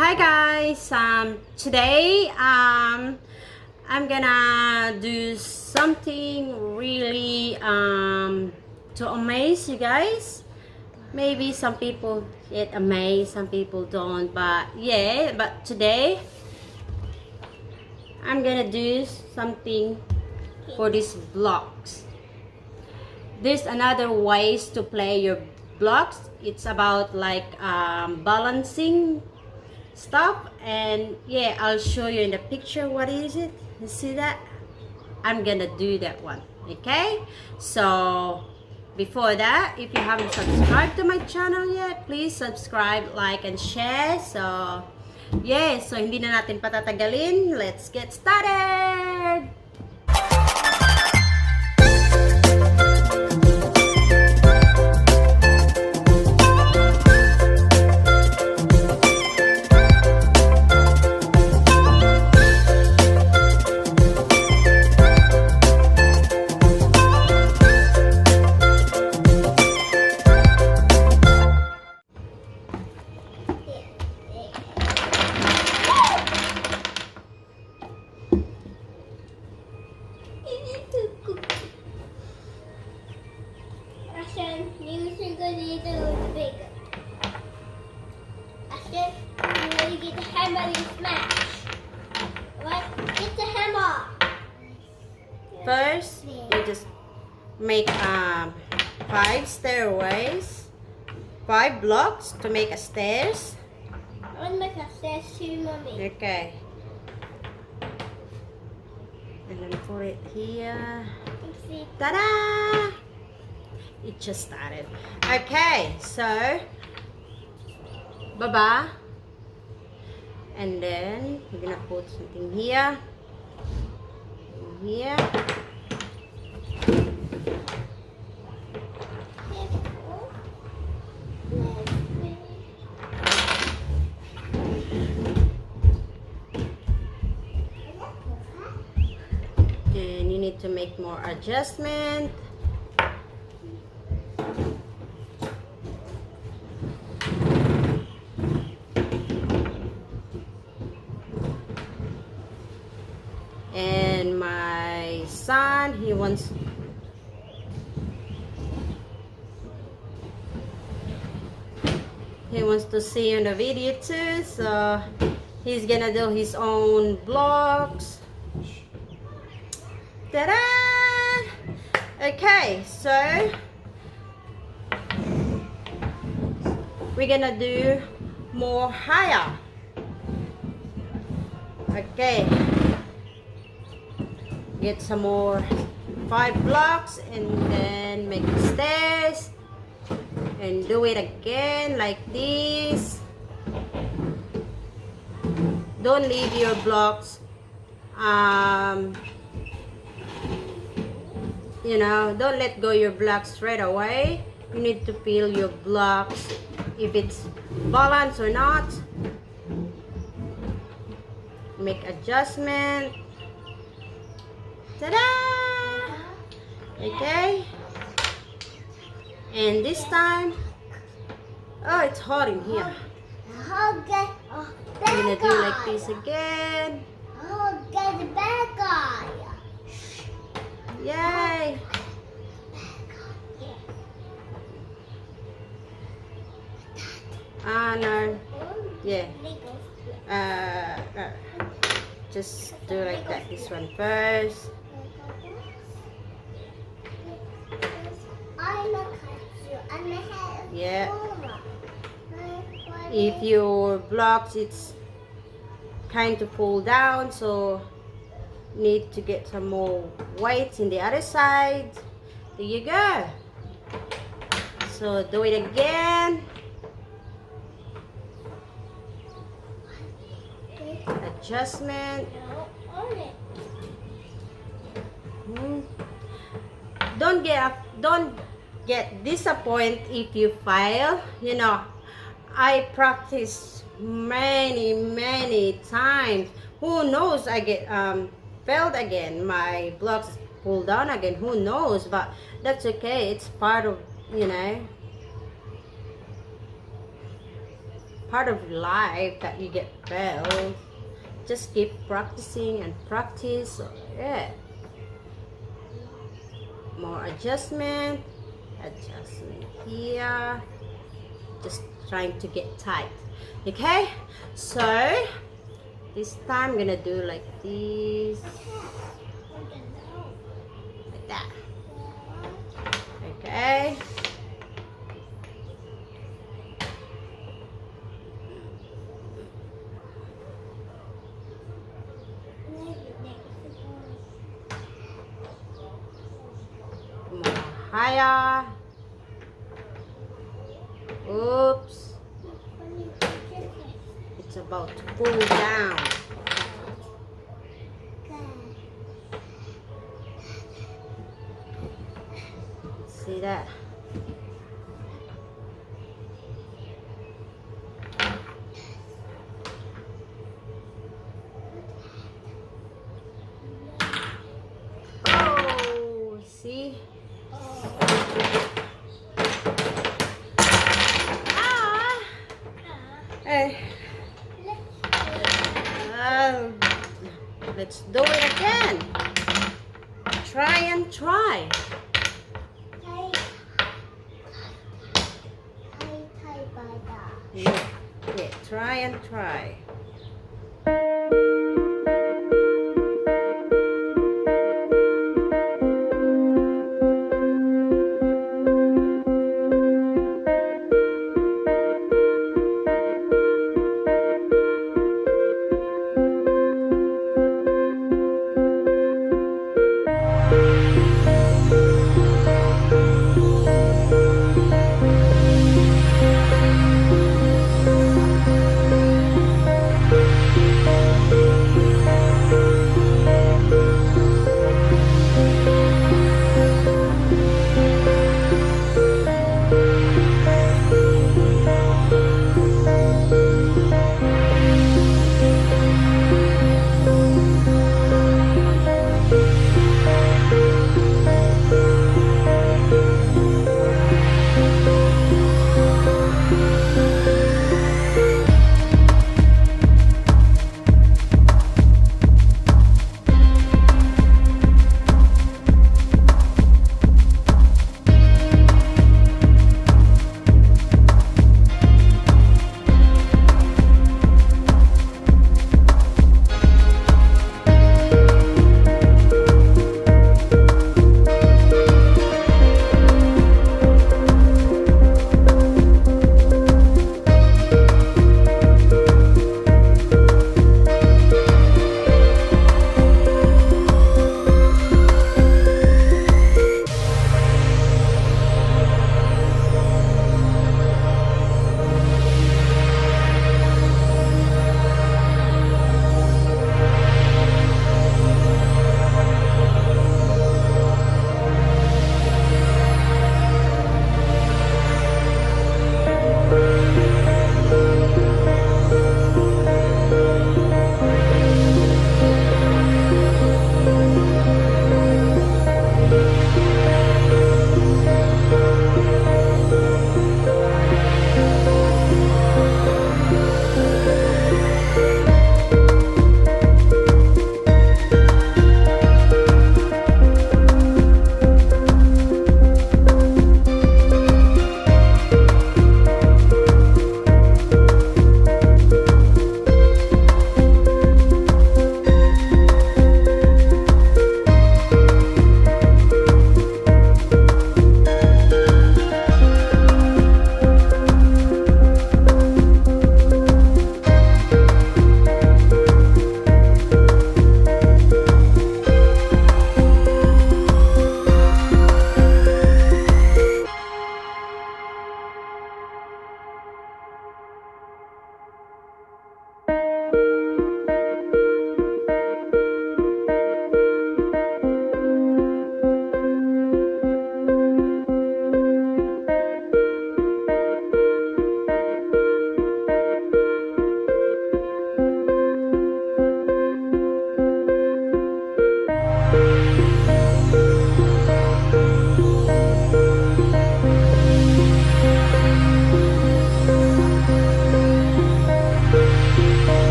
Hi guys, today I'm gonna do something really to amaze you guys. Maybe some people get amazed, some people don't, but yeah, but today I'm gonna do something for these blocks. There's another ways to play your blocks. It's about like balancing stuff, and yeah, I'll show you in the picture what is it. You see that? I'm gonna do that one. Okay, so before that, if you haven't subscribed to my channel yet, please subscribe, like, and share. So yeah, so hindi na natin patatagalin, let's get started. First, you just make 5 stairways, 5 blocks to make a stairs. I want to make a stairs too, Mommy. Okay. And then put it here. Ta-da! It just started. Okay, so baba. And then we're gonna put something here. Here. And you need to make more adjustment. And my son, he wants to see in the video too, so he's gonna do his own blocks. Ta-da! Okay, so we're gonna do more higher. Okay, get some more 5 blocks and then make the stairs and do it again like this. Don't leave your blocks you know, don't let go your blocks straight away. You need to feel your blocks if it's balanced or not. Make adjustment. Ta-da! Okay, and this time, oh, it's hot in here. I'm gonna do like this again. Get the bad guy. Yay! No, yeah. Just do like that. This one first. Yeah. If your blocks, it's kind to pull down, so need to get some more weights in the other side. There you go. So do it again. Adjustment. Don't get disappointed if you fail. You know, I practice many times. Who knows, I get failed again, my blocks pull down again, who knows, but that's okay. It's part of, you know, part of life that you get failed. Just keep practicing and practice. So, yeah. More adjustment here. Just trying to get tight. Okay, so this time I'm gonna do like this, like that. Okay. More higher. Oops. It's about to cool down. See that? Oh, see? Hey. Let's do it again. Try and try. Yeah, try and try.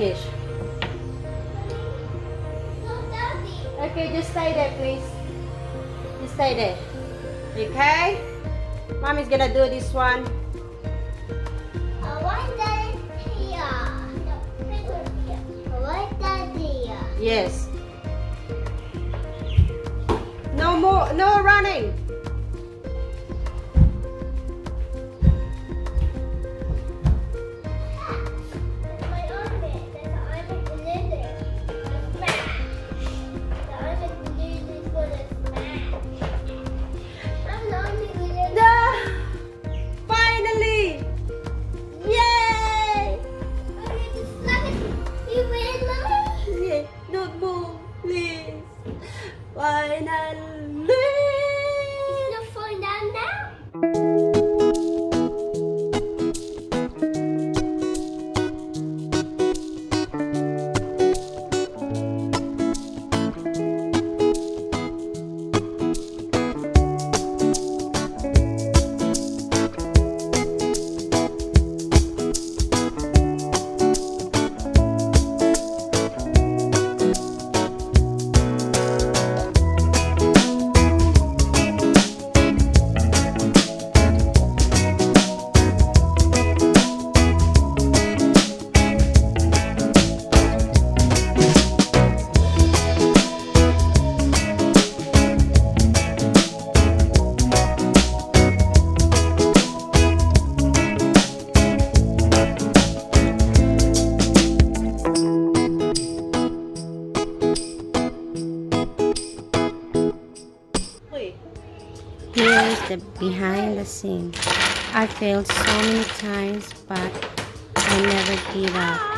finish. No, Daddy. Okay, just stay there, please. Just stay there. Okay? Mommy's gonna do this one. I want that here. No, paper here. I want that here. Yes. No more, no running. That's my armpit. That's the armpit balloon. Smash. The armpit balloon is gonna smash. I'm the armpit balloon. No! Finally! Yay! Okay, just slap it. You win, Mommy. Yeah, don't move, please. Finally! It's not falling down now. Here's the behind the scene. I failed so many times, but I never give up.